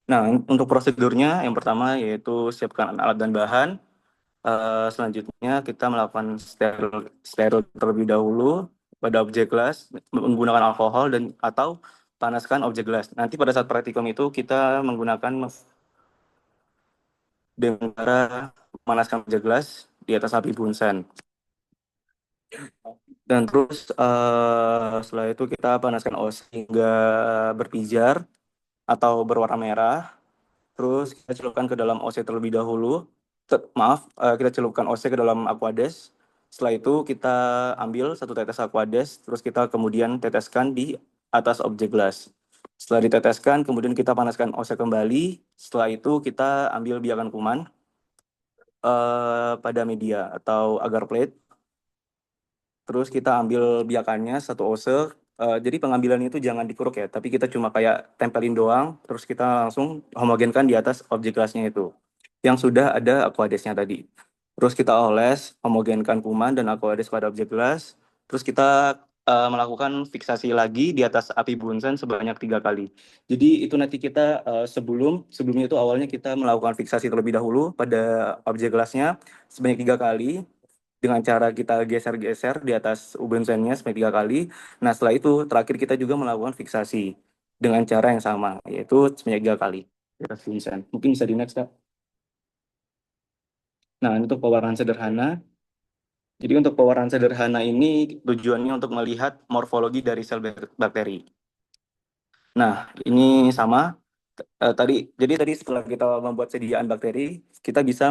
Nah, untuk prosedurnya yang pertama yaitu siapkan alat dan bahan. Selanjutnya kita melakukan steril terlebih dahulu pada objek gelas menggunakan alkohol dan atau panaskan objek gelas. Nanti pada saat praktikum itu kita menggunakan dengan cara memanaskan objek gelas di atas api bunsen. Dan terus setelah itu kita panaskan OS hingga berpijar atau berwarna merah. Terus kita celupkan ke dalam OC terlebih dahulu. Maaf, kita celupkan OC ke dalam Aquades. Setelah itu kita ambil satu tetes Aquades, terus kita kemudian teteskan di atas objek gelas. Setelah diteteskan, kemudian kita panaskan OC kembali. Setelah itu kita ambil biakan kuman pada media atau agar plate. Terus kita ambil biakannya satu ose. Jadi pengambilan itu jangan dikeruk ya, tapi kita cuma kayak tempelin doang, terus kita langsung homogenkan di atas objek gelasnya itu, yang sudah ada aquadesnya tadi. Terus kita oles, homogenkan kuman dan aquades pada objek gelas. Terus kita melakukan fiksasi lagi di atas api bunsen sebanyak 3 kali. Jadi itu nanti kita sebelumnya itu awalnya kita melakukan fiksasi terlebih dahulu pada objek gelasnya sebanyak 3 kali dengan cara kita geser-geser di atas ubensennya sampai 3 kali. Nah, setelah itu terakhir kita juga melakukan fiksasi dengan cara yang sama, yaitu sebanyak 3 kali di atas ubensen. Mungkin bisa di next, Kak. Nah, ini untuk pewarnaan sederhana. Jadi untuk pewarnaan sederhana ini tujuannya untuk melihat morfologi dari sel bakteri. Nah, ini sama. Jadi tadi setelah kita membuat sediaan bakteri, kita bisa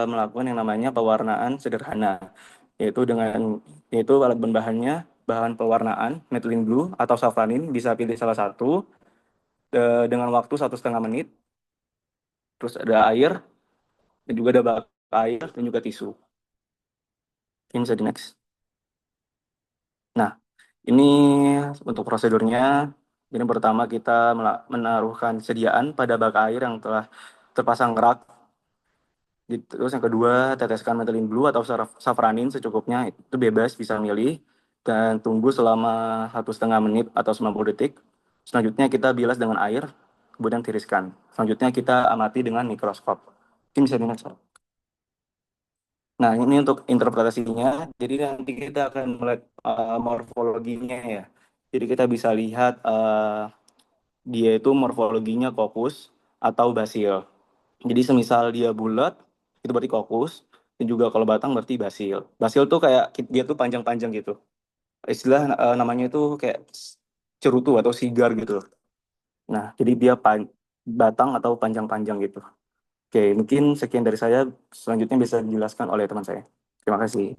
melakukan yang namanya pewarnaan sederhana, yaitu alat bahannya bahan pewarnaan methylene blue atau safranin, bisa pilih salah satu dengan waktu 1,5 menit. Terus ada air dan juga ada bak air dan juga tisu. Ini bisa di next. Nah, ini untuk prosedurnya. Jadi pertama kita menaruhkan sediaan pada bak air yang telah terpasang rak. Terus yang kedua, teteskan methylene blue atau safranin secukupnya, itu bebas bisa milih. Dan tunggu selama 1,5 menit atau 90 detik. Selanjutnya kita bilas dengan air, kemudian tiriskan. Selanjutnya kita amati dengan mikroskop. Ini bisa di-next, Pak. Nah, ini untuk interpretasinya. Jadi nanti kita akan melihat morfologinya ya. Jadi kita bisa lihat dia itu morfologinya kokus atau basil. Jadi semisal dia bulat, itu berarti kokus. Dan juga kalau batang berarti basil. Basil tuh kayak dia tuh panjang-panjang gitu. Istilah namanya itu kayak cerutu atau sigar gitu. Nah, jadi dia batang atau panjang-panjang gitu. Oke, mungkin sekian dari saya. Selanjutnya bisa dijelaskan oleh teman saya. Terima kasih.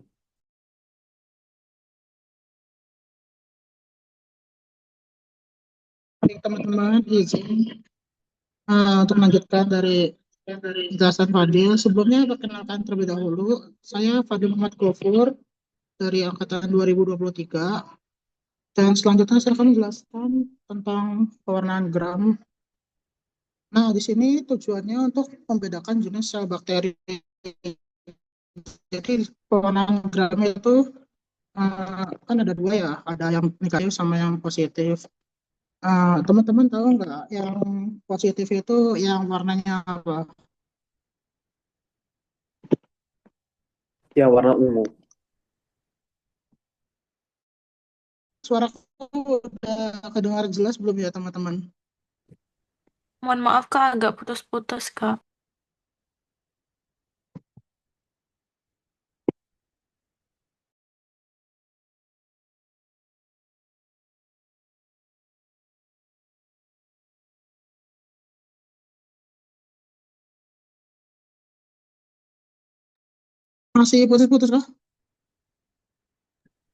Baik, teman-teman, izin untuk melanjutkan dari penjelasan Fadil. Sebelumnya perkenalkan terlebih dahulu, saya Fadil Muhammad Gofur dari angkatan 2023. Dan selanjutnya saya akan menjelaskan tentang pewarnaan gram. Nah, di sini tujuannya untuk membedakan jenis sel bakteri. Jadi pewarnaan gram itu kan ada dua ya, ada yang negatif sama yang positif. Teman-teman tahu nggak yang positif itu yang warnanya apa? Ya, warna ungu. Suaraku udah kedengar jelas belum ya teman-teman? Mohon maaf Kak, agak putus-putus Kak. Masih putus-putus kah?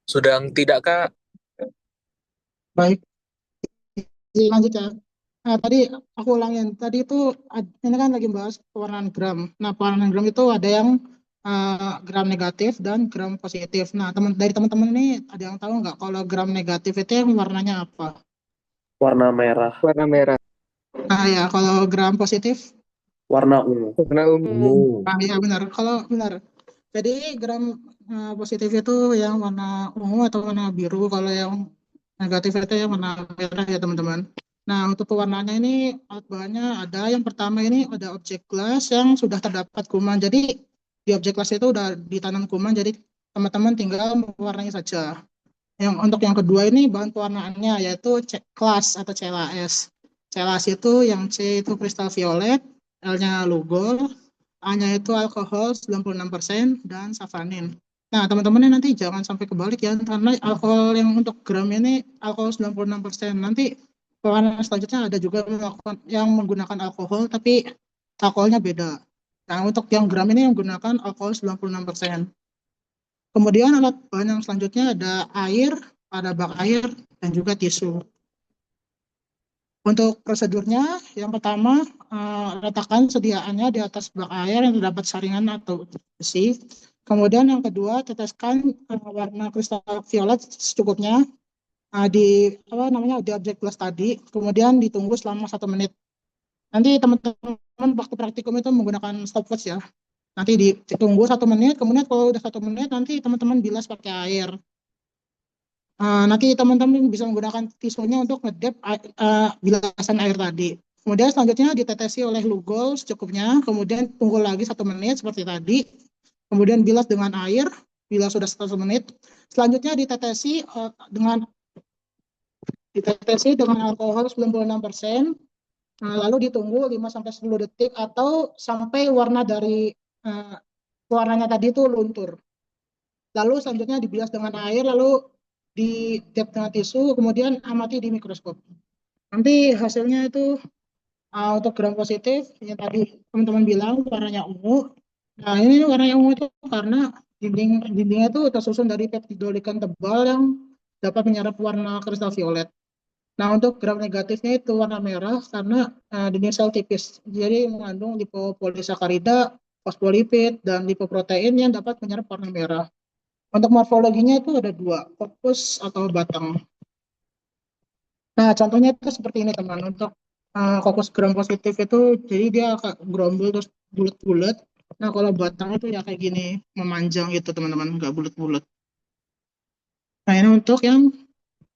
Sedang tidak, Kak? Baik, lanjut ya. Nah, tadi aku ulangin. Tadi itu ini kan lagi bahas pewarnaan gram. Nah, pewarnaan gram itu ada yang gram negatif dan gram positif. Nah, dari teman-teman ini ada yang tahu nggak kalau gram negatif itu yang warnanya apa? Warna merah. Warna merah. Nah, ya kalau gram positif, Warna ungu. Warna ungu. nah ya benar. Kalau benar. Jadi gram positif itu yang warna ungu atau warna biru. Kalau yang Negatif itu yang warna merah ya teman-teman. Nah, untuk pewarnaannya ini alat bahannya ada yang pertama ini ada objek glass yang sudah terdapat kuman. Jadi di objek glass itu udah ditanam kuman, jadi teman-teman tinggal mewarnai saja. Yang untuk yang kedua ini bahan pewarnaannya yaitu glass atau CLAS. CLAS itu yang C itu kristal violet, L-nya Lugol, A-nya itu alkohol 96% dan safranin. Nah, teman-teman ini nanti jangan sampai kebalik ya, karena alkohol yang untuk gram ini alkohol 96%. Nanti pewarna selanjutnya ada juga yang menggunakan alkohol, tapi alkoholnya beda. Nah, untuk yang gram ini yang menggunakan alkohol 96%. Kemudian alat bahan yang selanjutnya ada air, ada bak air, dan juga tisu. Untuk prosedurnya, yang pertama, letakkan sediaannya di atas bak air yang terdapat saringan atau besi. Kemudian yang kedua, teteskan warna kristal violet secukupnya di apa namanya di objek gelas tadi. Kemudian ditunggu selama 1 menit. Nanti teman-teman waktu praktikum itu menggunakan stopwatch ya. Nanti ditunggu 1 menit. Kemudian kalau udah 1 menit, nanti teman-teman bilas pakai air. Nanti teman-teman bisa menggunakan tisunya untuk ngedep bilasan air tadi. Kemudian selanjutnya ditetesi oleh lugol secukupnya, kemudian tunggu lagi 1 menit seperti tadi. Kemudian bilas dengan air, bila sudah 1 menit. Selanjutnya ditetesi dengan alkohol 96%, lalu ditunggu 5-10 detik atau sampai warna dari uh, warnanya tadi itu luntur. Lalu selanjutnya dibilas dengan air, lalu di dip dengan tisu, kemudian amati di mikroskop. Nanti hasilnya itu untuk gram positif, yang tadi teman-teman bilang warnanya ungu. Nah, ini warnanya ungu itu karena dindingnya itu tersusun dari peptidoglycan tebal yang dapat menyerap warna kristal violet. Nah, untuk gram negatifnya itu warna merah karena dinding sel tipis. Jadi mengandung lipopolisakarida, fosfolipid, dan lipoprotein yang dapat menyerap warna merah. Untuk morfologinya itu ada dua, fokus atau batang. Nah, contohnya itu seperti ini teman. Untuk fokus gram positif itu, jadi dia agak gerombol terus bulat-bulat. Nah, kalau batang itu ya kayak gini, memanjang gitu teman-teman, nggak bulat-bulat. Nah, ini untuk yang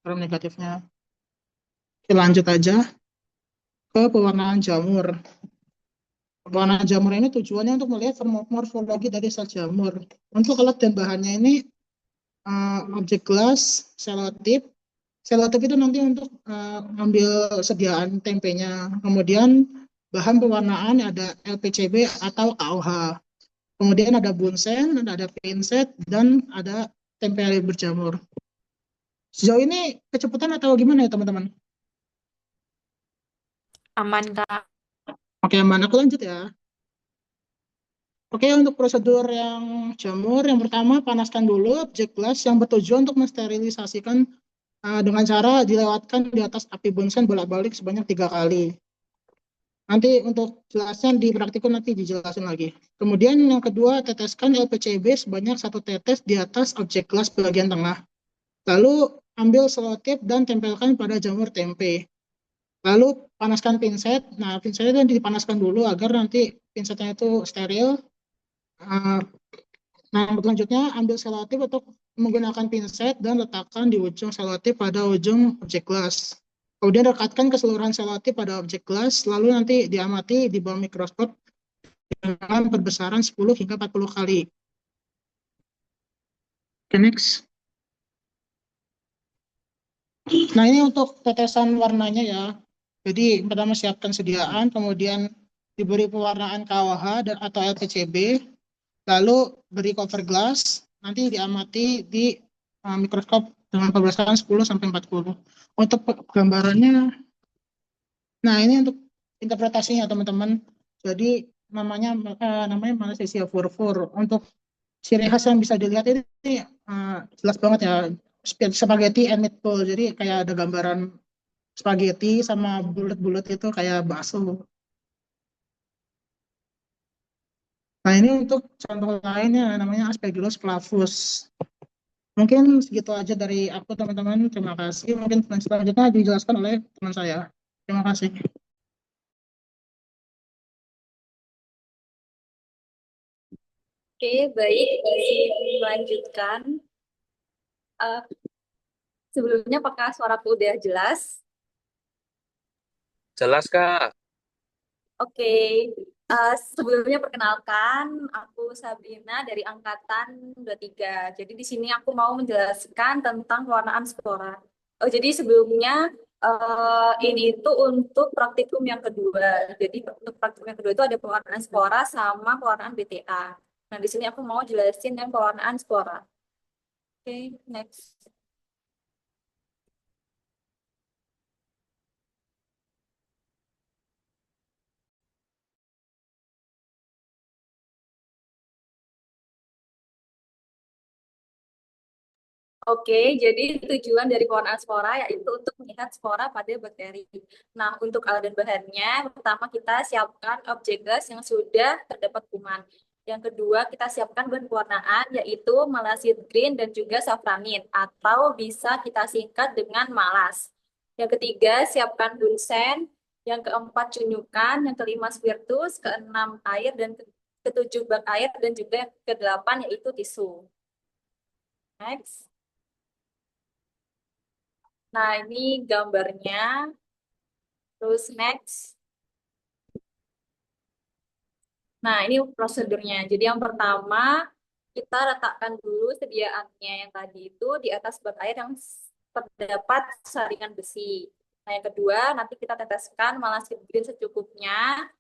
gram negatifnya. Kita lanjut aja ke pewarnaan jamur. Pewarnaan jamur ini tujuannya untuk melihat morfologi dari sel jamur. Untuk alat dan bahannya ini objek gelas, selotip. Selotip itu nanti untuk ambil sediaan tempenya. Kemudian bahan pewarnaan ada LPCB atau KOH. Kemudian ada bunsen, ada pinset, dan ada tempe air berjamur. Sejauh ini kecepatan atau gimana ya teman-teman? Aman, Kak. Oke, aman. Aku lanjut ya. Oke, untuk prosedur yang jamur, yang pertama panaskan dulu objek gelas yang bertujuan untuk mensterilisasikan dengan cara dilewatkan di atas api bunsen bolak-balik sebanyak 3 kali. Nanti untuk jelasnya di praktikum nanti dijelasin lagi. Kemudian yang kedua, teteskan LPCB sebanyak 1 tetes di atas objek gelas bagian tengah. Lalu ambil selotip dan tempelkan pada jamur tempe. Lalu panaskan pinset. Nah, pinset itu dipanaskan dulu agar nanti pinsetnya itu steril. Uh, Nah, selanjutnya ambil selotip untuk menggunakan pinset dan letakkan di ujung selotip pada ujung objek gelas. Kemudian rekatkan keseluruhan selotip pada objek gelas, lalu nanti diamati di bawah mikroskop dengan perbesaran 10 hingga 40 kali. Oke, next. Nah, ini untuk tetesan warnanya ya. Jadi, pertama siapkan sediaan, kemudian diberi pewarnaan KOH atau LPCB, lalu beri cover glass, nanti diamati di mikroskop dengan perbesaran 10 sampai 40. Untuk gambarannya, nah ini untuk interpretasinya teman-teman. Jadi namanya Malassezia furfur. Untuk ciri khas yang bisa dilihat ini jelas banget ya, spaghetti and meatball. Jadi kayak ada gambaran spaghetti sama bulat-bulat itu kayak bakso. Nah, ini untuk contoh lainnya namanya Aspergillus flavus. Mungkin segitu aja dari aku teman-teman. Terima kasih. Mungkin selanjutnya dijelaskan oleh teman saya. Terima kasih. Oke, baik. Izin melanjutkan. Eh, Sebelumnya apakah suaraku udah jelas? Jelas, Kak. Oke, sebelumnya perkenalkan, aku Sabrina dari Angkatan 23. Jadi di sini aku mau menjelaskan tentang pewarnaan spora. Oh, jadi sebelumnya ini itu untuk praktikum yang kedua. Jadi untuk praktikum yang kedua itu ada pewarnaan spora sama pewarnaan BTA. Nah, di sini aku mau jelasin yang pewarnaan spora. Oke, next. Oke, jadi tujuan dari pewarnaan spora yaitu untuk melihat spora pada bakteri. Nah, untuk alat dan bahannya, pertama kita siapkan objek gas yang sudah terdapat kuman. Yang kedua, kita siapkan bahan pewarnaan yaitu malasid green dan juga safranin atau bisa kita singkat dengan malas. Yang ketiga, siapkan bunsen. Yang keempat, cunyukan. Yang kelima, spiritus. Keenam, air. Dan ketujuh, bak air. Dan juga yang kedelapan yaitu tisu. Next. Nah, ini gambarnya. Terus next. Nah, ini prosedurnya. Jadi yang pertama, kita letakkan dulu sediaannya yang tadi itu di atas bak air yang terdapat saringan besi. Nah, yang kedua, nanti kita teteskan malasin green secukupnya.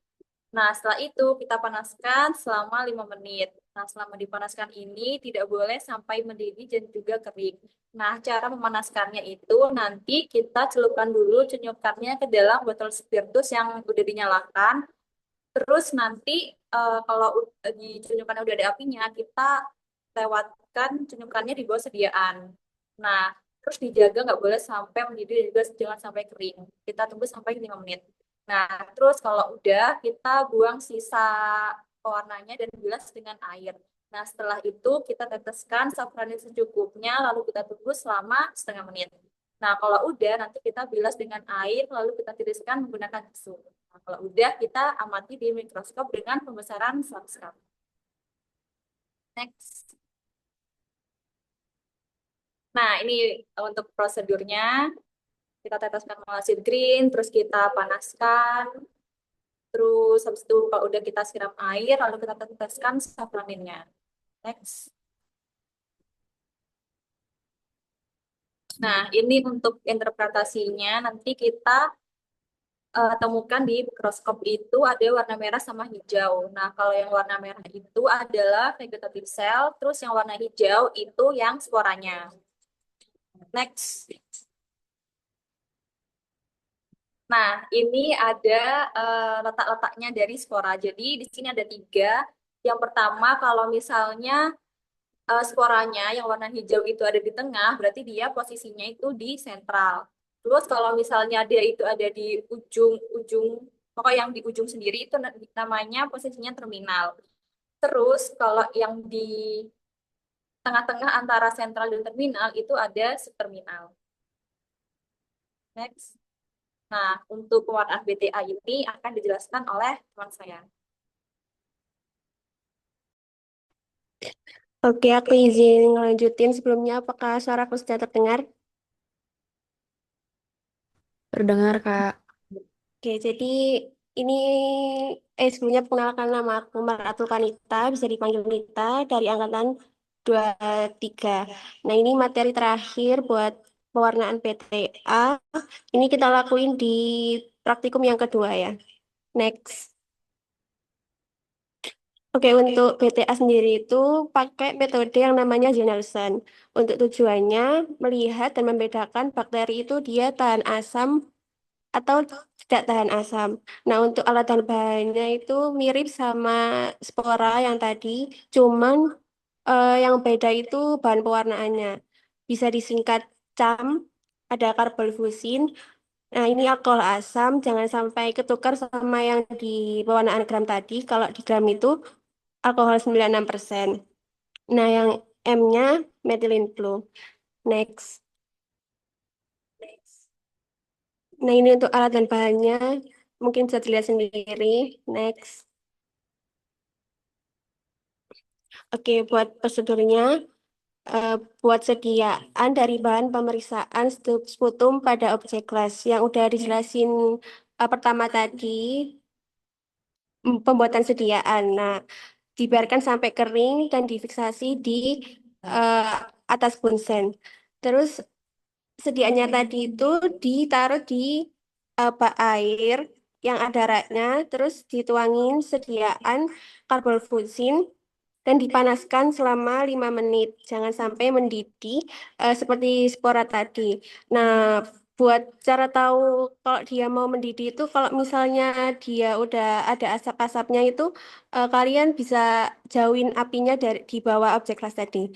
Nah, setelah itu kita panaskan selama 5 menit. Nah, selama dipanaskan ini tidak boleh sampai mendidih dan juga kering. Nah, cara memanaskannya itu nanti kita celupkan dulu cunyukannya ke dalam botol spiritus yang udah dinyalakan. Terus nanti kalau di cunyukannya udah ada apinya, kita lewatkan cunyukannya di bawah sediaan. Nah, terus dijaga nggak boleh sampai mendidih dan juga jangan sampai kering. Kita tunggu sampai 5 menit. Nah, terus kalau udah kita buang sisa pewarnanya dan bilas dengan air. Nah, setelah itu kita teteskan safranin secukupnya, lalu kita tunggu selama setengah menit. Nah, kalau udah nanti kita bilas dengan air, lalu kita tiriskan menggunakan tisu. Nah, kalau udah kita amati di mikroskop dengan pembesaran subscribe. Next. Nah, ini untuk prosedurnya. Kita teteskan malasid green, terus kita panaskan. Terus habis itu kalau udah kita siram air, lalu kita teteskan safraninnya. Next. Nah, ini untuk interpretasinya. Nanti kita temukan di mikroskop itu ada warna merah sama hijau. Nah, kalau yang warna merah itu adalah vegetative cell, terus yang warna hijau itu yang sporanya. Next. Nah, ini ada letak-letaknya dari spora. Jadi di sini ada 3. Yang pertama, kalau misalnya sporanya yang warna hijau itu ada di tengah, berarti dia posisinya itu di sentral. Terus kalau misalnya dia itu ada di ujung-ujung, pokoknya yang di ujung sendiri itu namanya posisinya terminal. Terus kalau yang di tengah-tengah antara sentral dan terminal itu ada subterminal. Next. Nah, untuk pewarnaan BTA ini akan dijelaskan oleh teman saya. Oke, aku izin ngelanjutin sebelumnya. Apakah suaraku sudah terdengar? Terdengar, Kak. Oke, jadi ini sebelumnya perkenalkan nama aku Maratul Kanita, bisa dipanggil Nita dari angkatan 23. Nah, ini materi terakhir buat pewarnaan BTA. Ini kita lakuin di praktikum yang kedua ya. Next. Oke, untuk BTA sendiri itu pakai metode yang namanya Jenelson. Untuk tujuannya melihat dan membedakan bakteri itu dia tahan asam atau tidak tahan asam. Nah, untuk alat dan bahannya itu mirip sama spora yang tadi, cuman yang beda itu bahan pewarnaannya. Bisa disingkat CAM, ada karbonfusin. Nah, ini alkohol asam, jangan sampai ketukar sama yang di pewarnaan gram tadi. Kalau di gram itu alkohol 96%. Nah, yang M-nya methylene blue. Next. Nah, ini untuk alat dan bahannya. Mungkin bisa dilihat sendiri. Next. Oke, buat prosedurnya. eh, buat sediaan dari bahan pemeriksaan sputum pada objek kelas yang udah dijelasin pertama tadi, pembuatan sediaan. Nah, dibiarkan sampai kering dan difiksasi di eh, atas bunsen. Terus sediaannya tadi itu ditaruh di bak air yang ada raknya, terus dituangin sediaan karbonfusin dan dipanaskan selama 5 menit. Jangan sampai mendidih seperti spora tadi. Nah, buat cara tahu kalau dia mau mendidih itu kalau misalnya dia udah ada asap-asapnya itu kalian bisa jauhin apinya dari di bawah objek kelas tadi.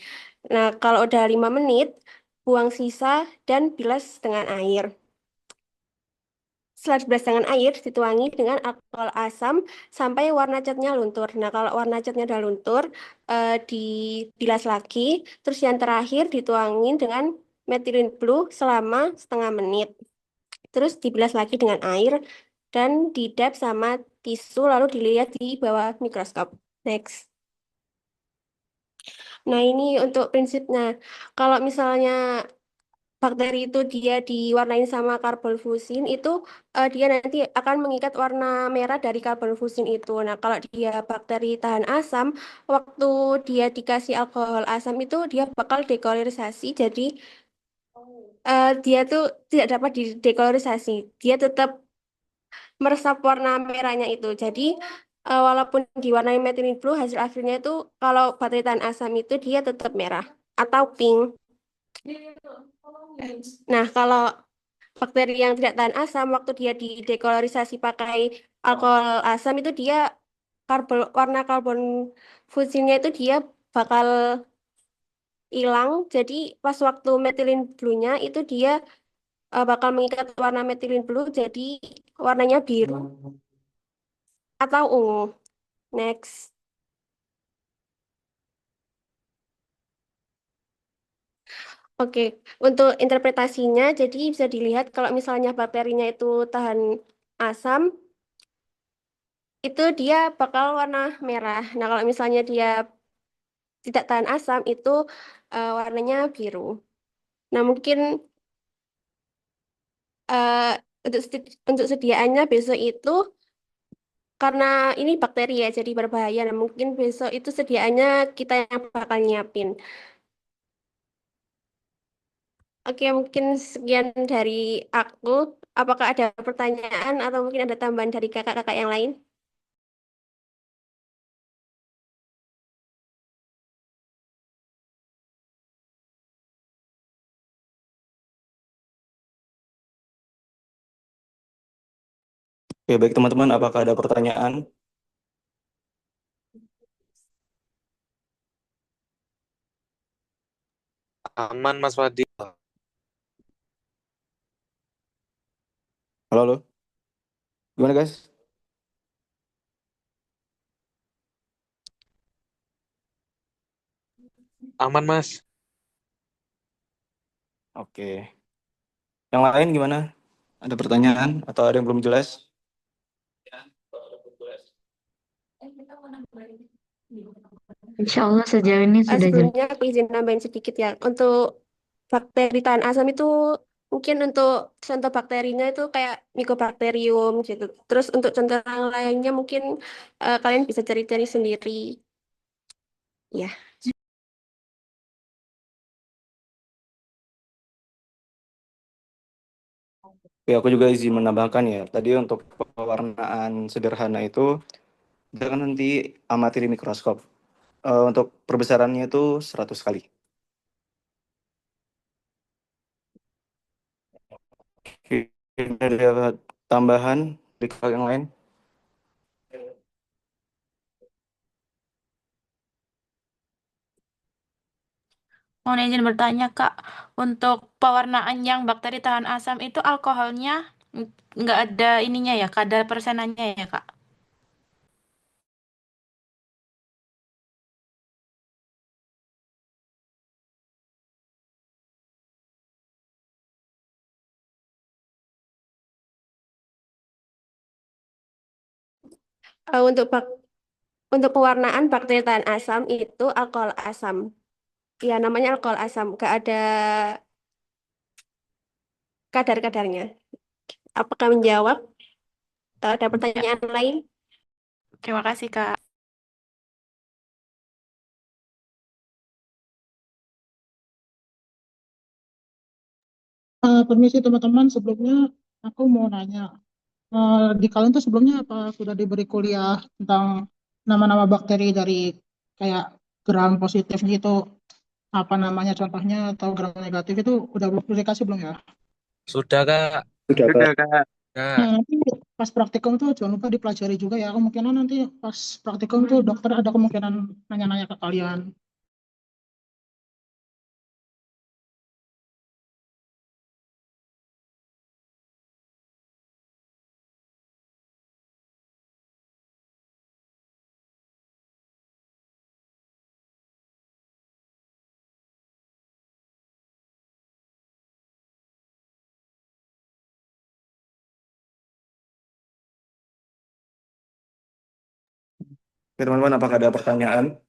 Nah, kalau udah 5 menit, buang sisa dan bilas dengan air. Setelah dibilas dengan air, dituangi dengan alkohol asam sampai warna catnya luntur. Nah, kalau warna catnya udah luntur, dibilas lagi. Terus yang terakhir dituangin dengan methylene blue selama setengah menit. Terus dibilas lagi dengan air dan didap sama tisu lalu dilihat di bawah mikroskop. Next. Nah, ini untuk prinsipnya. Kalau misalnya bakteri itu dia diwarnain sama karbon fusin itu dia nanti akan mengikat warna merah dari karbon fusin itu. Nah, kalau dia bakteri tahan asam, waktu dia dikasih alkohol asam itu dia bakal dekolorisasi. Jadi dia tuh tidak dapat didekolorisasi. Dia tetap meresap warna merahnya itu. Jadi walaupun diwarnai methylene blue, hasil akhirnya itu kalau bakteri tahan asam itu dia tetap merah atau pink. Nah, kalau bakteri yang tidak tahan asam waktu dia didekolorisasi pakai alkohol asam itu dia warna karbon fusinnya itu dia bakal hilang. Jadi pas waktu methylene blue-nya itu dia bakal mengikat warna methylene blue jadi warnanya biru atau ungu. Next. Oke, untuk interpretasinya jadi bisa dilihat kalau misalnya bakterinya itu tahan asam itu dia bakal warna merah. Nah, kalau misalnya dia tidak tahan asam itu warnanya biru. Nah, mungkin eh, untuk sediaannya besok itu karena ini bakteri ya, jadi berbahaya. Nah, mungkin besok itu sediaannya kita yang bakal nyiapin. Oke, mungkin sekian dari aku. Apakah ada pertanyaan atau mungkin ada tambahan dari kakak-kakak yang lain? Oke, baik teman-teman, apakah ada pertanyaan? Aman Mas Fadil. Halo, halo. Gimana guys? Aman Mas. Oke. Yang lain gimana? Ada pertanyaan atau ada yang belum jelas? Insya Allah sejauh ini sudah jelas. Sebelumnya aku izin nambahin sedikit ya. Untuk bakteri tahan asam itu mungkin untuk contoh bakterinya itu kayak Mycobacterium gitu. Terus untuk contoh yang lainnya mungkin kalian bisa cari-cari sendiri. Ya. Ya, aku juga izin menambahkan ya. Tadi untuk pewarnaan sederhana itu, kita kan nanti amati di mikroskop. Untuk perbesarannya itu 100 kali. Oke, ada tambahan di kakak yang lain? Mohon izin bertanya, Kak. Untuk pewarnaan yang bakteri tahan asam itu alkoholnya nggak ada ininya ya, kadar persenannya ya, Kak? Untuk untuk pewarnaan bakteri tahan asam itu alkohol asam. Ya namanya alkohol asam, gak ada kadar-kadarnya. Apakah menjawab? Atau ada pertanyaan lain? Terima kasih, Kak. Permisi teman-teman, sebelumnya aku mau nanya, di kalian tuh sebelumnya apa sudah diberi kuliah tentang nama-nama bakteri dari kayak gram positif gitu, apa namanya contohnya, atau gram negatif itu udah dikasih belum ya? Sudah, Kak. Sudah, Kak. Sudah, Kak. Kak. Nah, nanti pas praktikum tuh jangan lupa dipelajari juga ya. Kemungkinan nanti pas praktikum tuh dokter ada kemungkinan nanya-nanya ke kalian. Oke, teman-teman, apakah ada pertanyaan?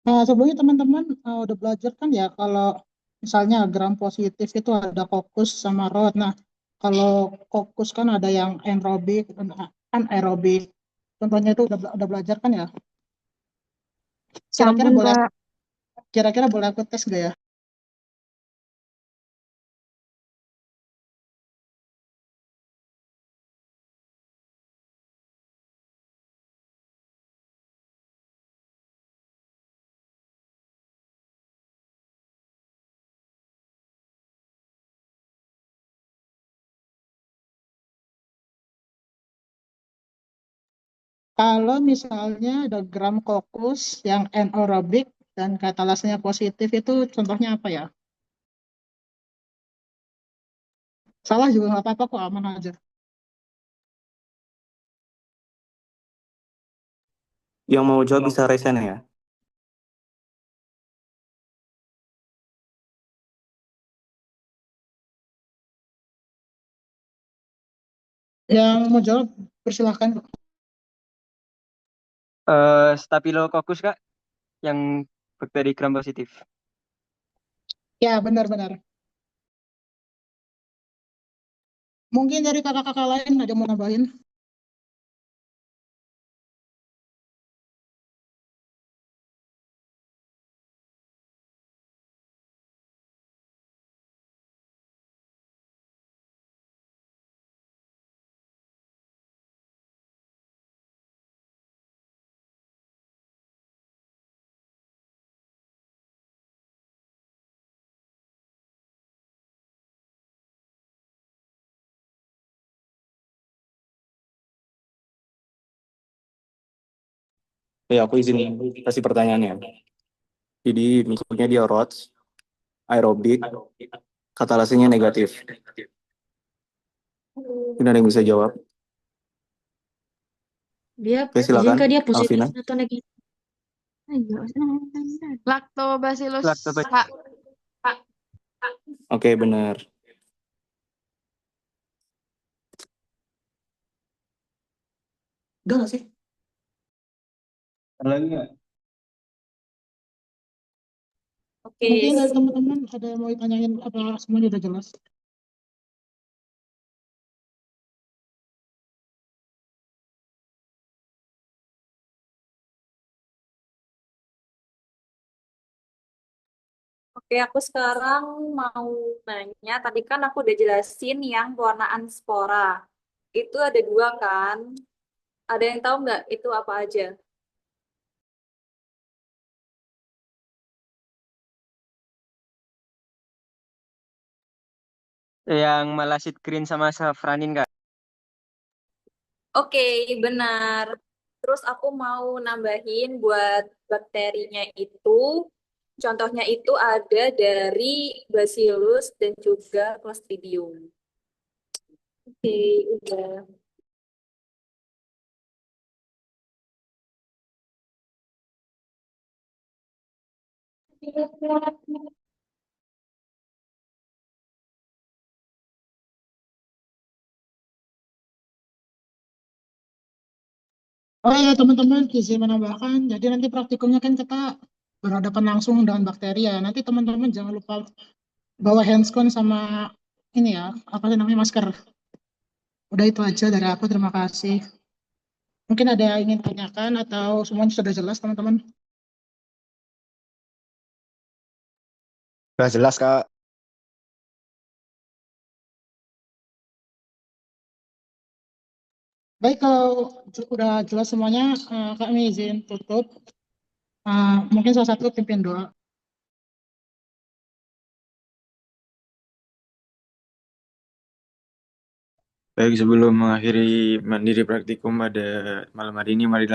Nah, sebelumnya teman-teman udah belajar kan ya kalau misalnya gram positif itu ada kokus sama rot. Nah, kalau kokus kan ada yang aerobik dan anaerobik. Contohnya itu udah belajar kan ya? Kira-kira Sambung, boleh Kak. kira-kira boleh aku tes gak ya? Kalau misalnya ada gram kokus yang anaerobik dan katalasnya positif itu contohnya apa ya? Salah juga nggak apa-apa kok, aman aja. Yang mau jawab bisa resen ya. Yang mau jawab persilahkan. Staphylococcus Kak, yang bakteri gram positif. Ya, benar-benar. Mungkin dari kakak-kakak lain ada yang mau nambahin. Ya, aku izin kasih pertanyaannya. Jadi, maksudnya dia ROTS, aerobik, katalasenya negatif. Mungkin ada yang bisa jawab? Dia Oke, izin silakan, Kak, dia positif Alvina. atau negatif? Ayo. Lactobacillus, Lactobacillus. Kak. Oke, benar. Udah nggak sih? Ada lagi nggak? Oke, Mungkin dari teman-teman ada yang mau ditanyain apa semuanya udah jelas. oke, aku sekarang mau nanya. Tadi kan aku udah jelasin yang pewarnaan spora. Itu ada dua kan? Ada yang tahu nggak itu apa aja? Yang malasid green sama safranin Kak. Oke, benar. Terus aku mau nambahin buat bakterinya itu. Contohnya itu ada dari Bacillus dan juga Clostridium. Oke, udah. Oh iya teman-teman, izin menambahkan. Jadi nanti praktikumnya kan kita berhadapan langsung dengan bakteri ya. Nanti teman-teman jangan lupa bawa handscone sama ini ya, apa sih namanya masker. Udah itu aja dari aku. Terima kasih. Mungkin ada yang ingin tanyakan atau semuanya sudah jelas teman-teman? Udah jelas, Kak. Baik, kalau udah jelas semuanya, kami izin tutup. Mungkin salah satu pimpin doa. Baik, sebelum mengakhiri mandiri praktikum pada malam hari ini, mari